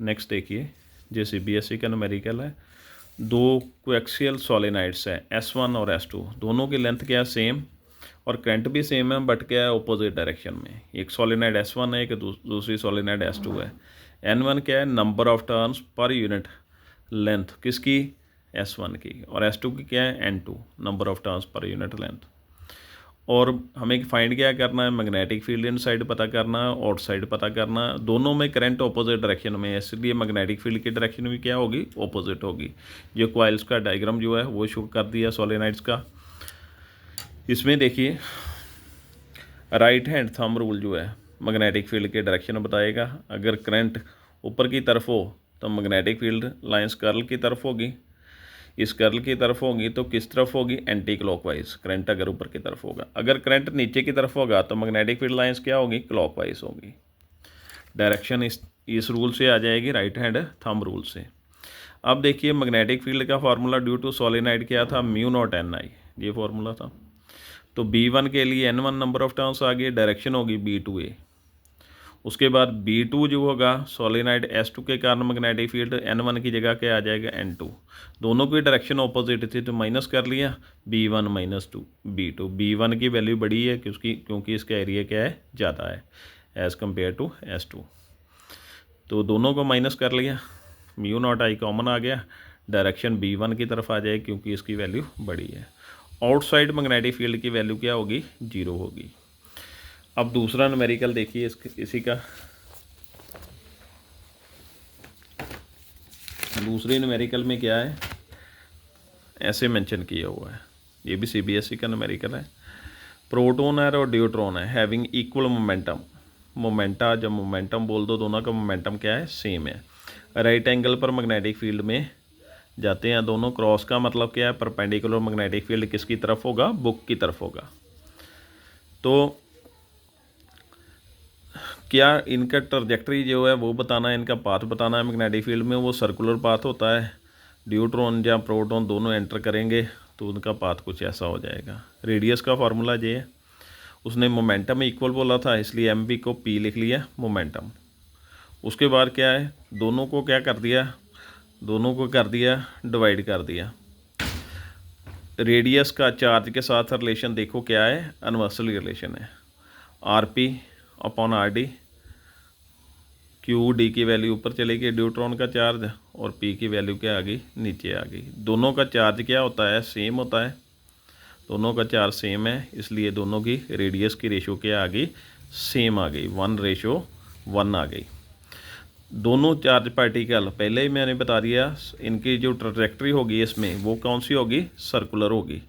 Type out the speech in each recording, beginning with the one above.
Next देखिए, जो CBSE का न्यूमेरिकल है, दो कोएक्सियल सोलेनाइड्स है S1 और S2, दोनों की लेंथ क्या है सेम और करंट भी सेम है, बट क्या है अपोजिट डायरेक्शन में। एक सोलेनाइड S1 है, एक दूसरी सोलेनाइड S2 है। N1 क्या है, number of turns per unit length किसकी, S1 की, और S2 की क्या है, N2 number of turns per unit length. और हमें फाइंड क्या करना है, मैग्नेटिक फील्ड इन साइड पता करना है, आउट साइड पता करना है। दोनों में करंट ऑपोजिट डायरेक्शन में है, इसलिए मैग्नेटिक फील्ड की डायरेक्शन भी क्या होगी, ऑपोजिट होगी। जो कॉइल्स का डायग्राम जो है वो शो कर दिया सोलेनाइड्स का। इसमें देखिए राइट हैंड थंब रूल जो है मैग्नेटिक फील्ड के डायरेक्शन बताएगा। अगर करंट ऊपर की तरफ हो तो मैग्नेटिक फील्ड लाइंस कर्ल की तरफ होगी, इस कर्ल की तरफ होगी तो किस तरफ होगी, एंटी क्लॉकवाइज। करंट अगर ऊपर की तरफ होगा, अगर करंट नीचे की तरफ होगा तो मैग्नेटिक फील्ड लाइंस क्या होगी, क्लॉकवाइज होगी। डायरेक्शन इस रूल से आ जाएगी, राइट हैंड थंब रूल से। अब देखिए मैग्नेटिक फील्ड का फार्मूला ड्यू टू सोलेनाइड क्या था, म्यू नॉट NI, ये फार्मूला था। तो B1 के लिए N1 नंबर ऑफ टर्न्स आ गई, डायरेक्शन होगी B2A। उसके बाद B2 जो होगा सोलेनाइड S2 के कारण मैग्नेटिक फील्ड N1 की जगह क्या आ जाएगा, N2। दोनों की डायरेक्शन ऑपोजिट थी तो माइनस कर लिया, B1 माइनस B2। B1 की वैल्यू बड़ी है क्योंकि इसका एरिया क्या है, ज़्यादा है एज़ कम्पेयर टू S2। तो दोनों को माइनस कर लिया, म्यू नॉट I कॉमन आ गया, डायरेक्शन B1 की तरफ आ जाए क्योंकि इसकी वैल्यू बड़ी है। आउटसाइड मैग्नेटिक फील्ड की वैल्यू क्या होगी, 0 होगी। अब दूसरा न्यूमेरिकल देखिए इसी का। दूसरे न्यूमेरिकल में क्या है, ऐसे मेंशन किया हुआ है, ये भी CBSE का न्यूमेरिकल है। प्रोटोन है और ड्यूट्रॉन है, हैविंग इक्वल मोमेंटम। मोमेंटा, जब मोमेंटम बोल दो, दोनों का मोमेंटम क्या है, सेम है। राइट एंगल पर मैग्नेटिक फील्ड में जाते हैं दोनों। क्रॉस का मतलब क्या है, परपेंडिकुलर मैग्नेटिक फील्ड किसकी तरफ होगा, बुक की तरफ होगा। तो क्या इनका ट्रजेक्टरी जो है वो बताना है, इनका पाथ बताना है। मैग्नेटिक फील्ड में वो सर्कुलर पाथ होता है, ड्यूट्रॉन या प्रोटॉन दोनों एंटर करेंगे तो उनका पाथ कुछ ऐसा हो जाएगा। रेडियस का फार्मूला ये है, उसने मोमेंटम इक्वल बोला था इसलिए MV को P लिख लिया मोमेंटम। उसके बाद क्या है, दोनों को क्या कर दिया, दोनों को कर दिया डिवाइड कर दिया। रेडियस का चार्ज के साथ रिलेशन देखो क्या है, इनवर्सली रिलेशन है, RP अपॉन RD। QD की वैल्यू ऊपर चली गई ड्यूट्रॉन का चार्ज, और P की वैल्यू क्या आ गई, नीचे आ गई। दोनों का चार्ज क्या होता है, सेम होता है, दोनों का चार्ज सेम है, इसलिए दोनों की रेडियस की रेशो क्या आ गई, सेम आ गई, 1:1 आ गई। दोनों चार्ज पार्टिकल पहले ही मैंने बता दिया, इनकी जो ट्रैजेक्टरी होगी इसमें वो कौन सी होगी, सर्कुलर होगी।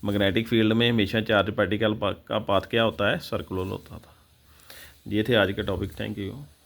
मैग्नेटिक फील्ड में हमेशा चार्ज पार्टिकल का पाथ क्या होता है, सर्कुलर होता था। ये थे आज के टॉपिक, थैंक यू।